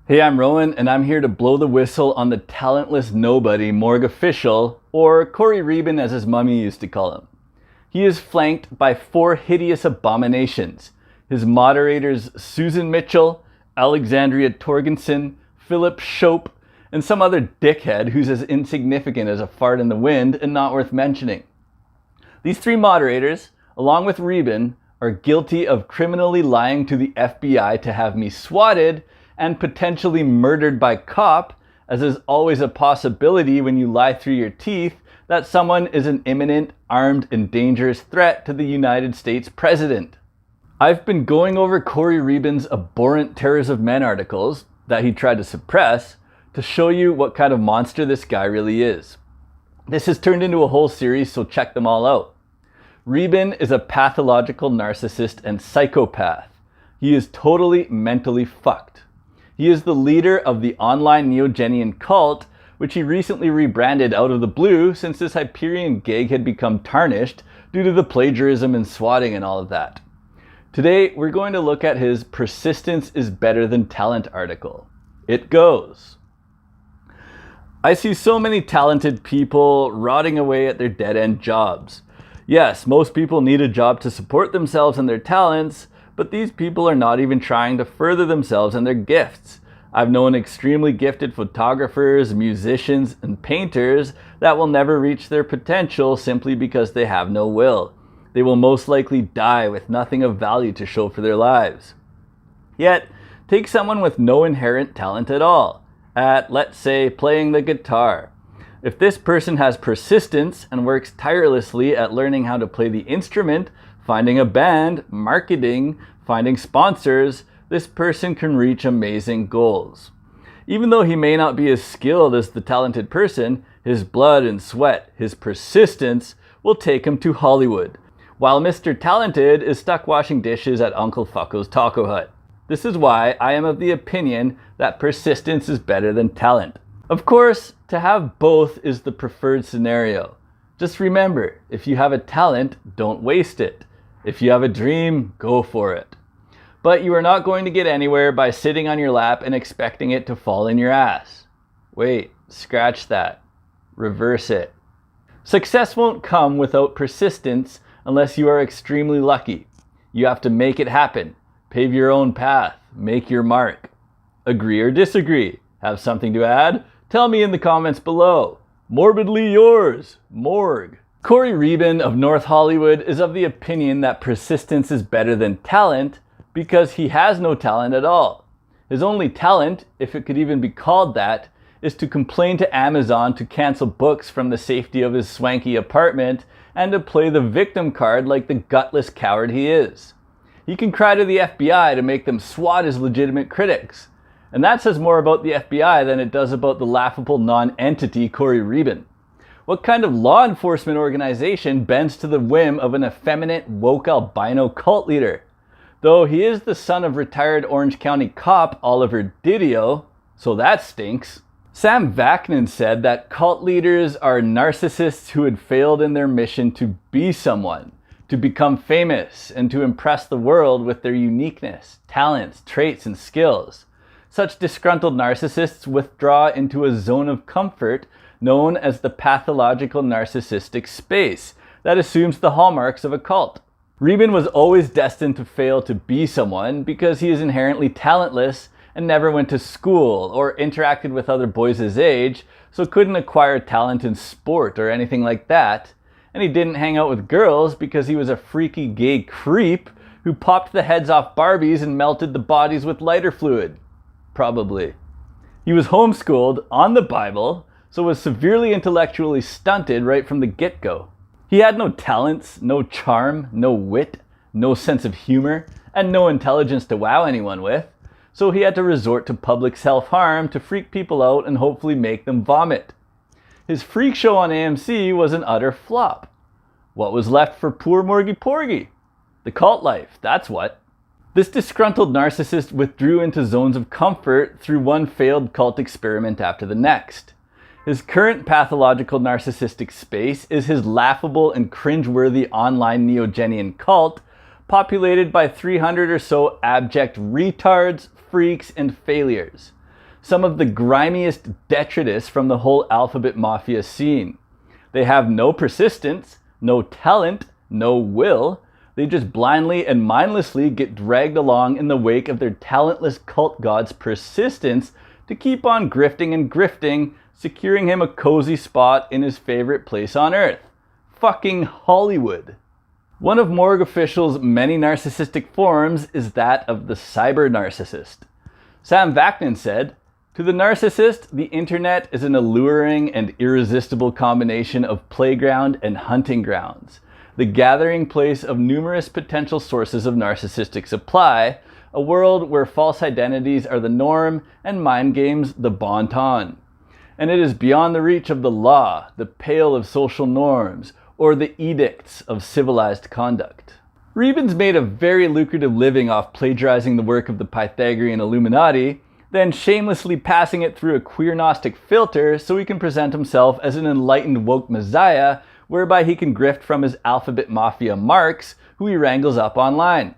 Hey, I'm Rowan, and I'm here to blow the whistle on the talentless nobody, MorgueOfficial, or Corey Reben as his mummy used to call him. He is flanked by four hideous abominations. His moderators Susan Mitchell, Alexandria Torgensen, Philip Shope, and some other dickhead who's as insignificant as a fart in the wind and not worth mentioning. These three moderators, along with Reben, are guilty of criminally lying to the FBI to have me swatted and potentially murdered by cop, as is always a possibility when you lie through your teeth that someone is an imminent, armed, and dangerous threat to the United States president. I've been going over Corey Reben's abhorrent Terrors of Men articles that he tried to suppress to show you what kind of monster this guy really is. This has turned into a whole series, so check them all out. Reben is a pathological narcissist and psychopath. He is totally mentally fucked. He is the leader of the online Neogenian cult, which he recently rebranded out of the blue since this Hyperian gig had become tarnished due to the plagiarism and swatting and all of that. Today, we're going to look at his Persistence is Better Than Talent article. It goes. I see so many talented people rotting away at their dead-end jobs. Yes, most people need a job to support themselves and their talents, but these people are not even trying to further themselves and their gifts. I've known extremely gifted photographers, musicians, and painters that will never reach their potential simply because they have no will. They will most likely die with nothing of value to show for their lives. Yet, take someone with no inherent talent at all, at, let's say, playing the guitar. If this person has persistence and works tirelessly at learning how to play the instrument, finding a band, marketing, finding sponsors, this person can reach amazing goals. Even though he may not be as skilled as the talented person, his blood and sweat, his persistence, will take him to Hollywood, while Mr. Talented is stuck washing dishes at Uncle Fucko's Taco Hut. This is why I am of the opinion that persistence is better than talent. Of course, to have both is the preferred scenario. Just remember, if you have a talent, don't waste it. If you have a dream, go for it. But you are not going to get anywhere by sitting on your lap and expecting it to fall in your ass. Wait, scratch that. Reverse it. Success won't come without persistence unless you are extremely lucky. You have to make it happen. Pave your own path. Make your mark. Agree or disagree? Have something to add? Tell me in the comments below. Morbidly yours, Morgue. Corey Reben of North Hollywood is of the opinion that persistence is better than talent because he has no talent at all. His only talent, if it could even be called that, is to complain to Amazon to cancel books from the safety of his swanky apartment and to play the victim card like the gutless coward he is. He can cry to the FBI to make them swat his legitimate critics. And that says more about the FBI than it does about the laughable non-entity Corey Reben. What kind of law enforcement organization bends to the whim of an effeminate, woke albino cult leader? Though he is the son of retired Orange County cop Oliver Didio, so that stinks. Sam Vaknin said that cult leaders are narcissists who had failed in their mission to be someone, to become famous, and to impress the world with their uniqueness, talents, traits, and skills. Such disgruntled narcissists withdraw into a zone of comfort known as the pathological narcissistic space that assumes the hallmarks of a cult. Reben was always destined to fail to be someone because he is inherently talentless and never went to school or interacted with other boys his age, so couldn't acquire talent in sport or anything like that. And he didn't hang out with girls because he was a freaky gay creep who popped the heads off Barbies and melted the bodies with lighter fluid. Probably. He was homeschooled on the Bible, so was severely intellectually stunted right from the get-go. He had no talents, no charm, no wit, no sense of humor, and no intelligence to wow anyone with, so he had to resort to public self-harm to freak people out and hopefully make them vomit. His freak show on AMC was an utter flop. What was left for poor Morgie Porgy? The cult life, that's what. This disgruntled narcissist withdrew into zones of comfort through one failed cult experiment after the next. His current pathological narcissistic space is his laughable and cringeworthy online Neogenian cult, populated by 300 or so abject retards, freaks, and failures. some of the grimiest detritus from the whole alphabet mafia scene. They have no persistence, no talent, no will. They just blindly and mindlessly get dragged along in the wake of their talentless cult god's persistence to keep on grifting and grifting, securing him a cozy spot in his favorite place on earth. Fucking Hollywood. One of MorgueOfficial's many narcissistic forms is that of the cyber narcissist. Sam Vaknin said, "To the narcissist, the internet is an alluring and irresistible combination of playground and hunting grounds, the gathering place of numerous potential sources of narcissistic supply, a world where false identities are the norm and mind games the bon ton. And it is beyond the reach of the law, the pale of social norms, or the edicts of civilized conduct." Rubens made a very lucrative living off plagiarizing the work of the Pythagorean Illuminati, then shamelessly passing it through a queer Gnostic filter so he can present himself as an enlightened woke messiah, whereby he can grift from his alphabet mafia marks, who he wrangles up online.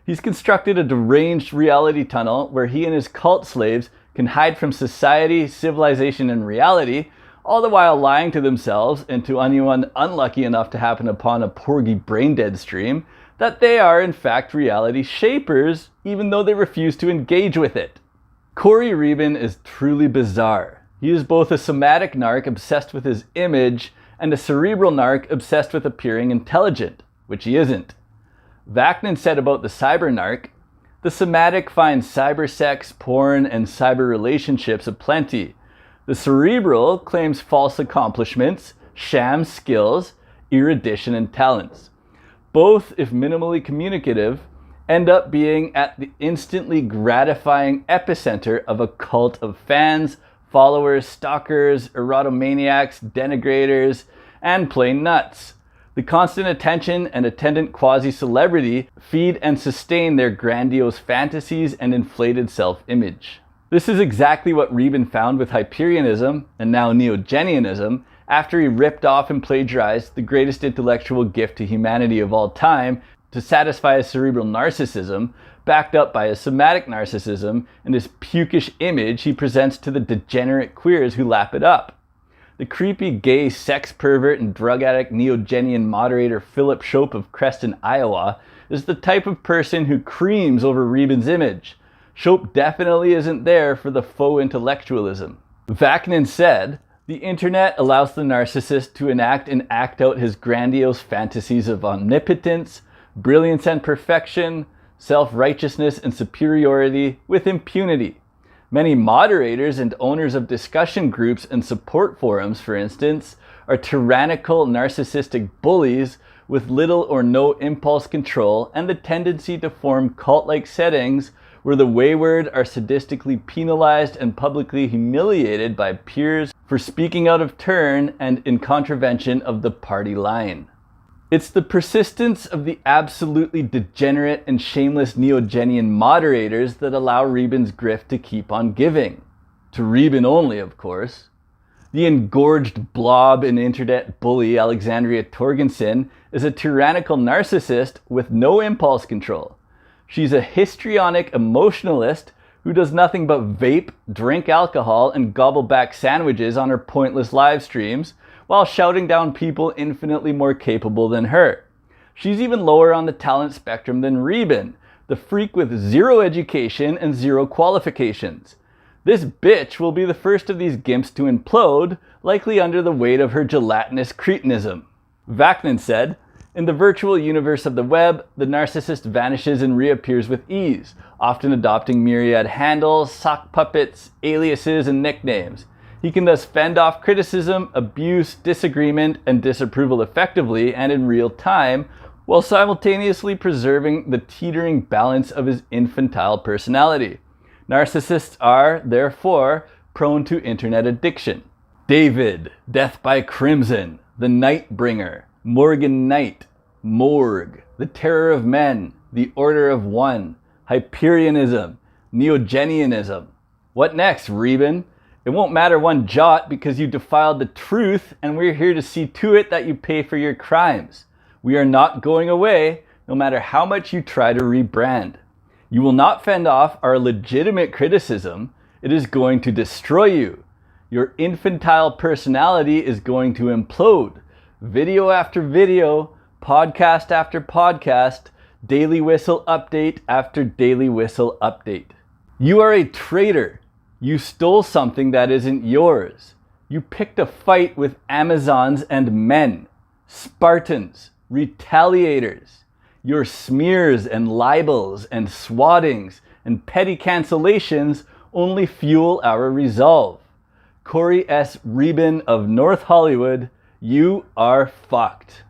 He's constructed a deranged reality tunnel where he and his cult slaves can hide from society, civilization, and reality, all the while lying to themselves and to anyone unlucky enough to happen upon a Porgy Braindead stream that they are in fact reality shapers, even though they refuse to engage with it. Corey Reben is truly bizarre. He is both a somatic narc obsessed with his image and a cerebral narc obsessed with appearing intelligent, which he isn't. Vaknin said about the cyber narc, "The somatic finds cyber sex, porn, and cyber relationships aplenty. The cerebral claims false accomplishments, sham skills, erudition, and talents. Both, if minimally communicative, end up being at the instantly gratifying epicenter of a cult of fans, followers, stalkers, erotomaniacs, denigrators, and plain nuts. The constant attention and attendant quasi-celebrity feed and sustain their grandiose fantasies and inflated self-image." This is exactly what Reben found with Hyperianism, and now Neogenianism, after he ripped off and plagiarized the greatest intellectual gift to humanity of all time to satisfy his cerebral narcissism, backed up by his somatic narcissism and his pukish image he presents to the degenerate queers who lap it up. The creepy gay sex pervert and drug addict Neogenian moderator Philip Shope of Creston, Iowa, is the type of person who creams over Reben's image. Shope definitely isn't there for the faux intellectualism. Vaknin said, "The internet allows the narcissist to enact and act out his grandiose fantasies of omnipotence, brilliance and perfection, self-righteousness and superiority with impunity. Many moderators and owners of discussion groups and support forums, for instance, are tyrannical narcissistic bullies with little or no impulse control and the tendency to form cult-like settings where the wayward are sadistically penalized and publicly humiliated by peers for speaking out of turn and in contravention of the party line." It's the persistence of the absolutely degenerate and shameless Neogenian moderators that allow Reben's grift to keep on giving. To Reben only, of course. The engorged blob and internet bully Alexandria Torgensen is a tyrannical narcissist with no impulse control. She's a histrionic emotionalist who does nothing but vape, drink alcohol, and gobble back sandwiches on her pointless live streams, while shouting down people infinitely more capable than her. She's even lower on the talent spectrum than Reben, the freak with zero education and zero qualifications. This bitch will be the first of these gimps to implode, likely under the weight of her gelatinous cretinism. Vaknin said, "In the virtual universe of the web, the narcissist vanishes and reappears with ease, often adopting myriad handles, sock puppets, aliases, and nicknames. He can thus fend off criticism, abuse, disagreement, and disapproval effectively and in real time, while simultaneously preserving the teetering balance of his infantile personality. Narcissists are, therefore, prone to internet addiction." David, Death by Crimson, The Nightbringer, Morgan Knight, Morgue, The Terror of Men, The Order of One, Hyperianism, Neogenianism. What next, Reben? It won't matter one jot because you defiled the truth, and we're here to see to it that you pay for your crimes. We are not going away, no matter how much you try to rebrand. You will not fend off our legitimate criticism. It is going to destroy you. Your infantile personality is going to implode. Video after video, podcast after podcast, daily whistle update after daily whistle update. You are a traitor. You stole something that isn't yours. You picked a fight with Amazons and men, Spartans, retaliators. Your smears and libels and swattings and petty cancellations only fuel our resolve. Corey S. Reben of North Hollywood, you are fucked.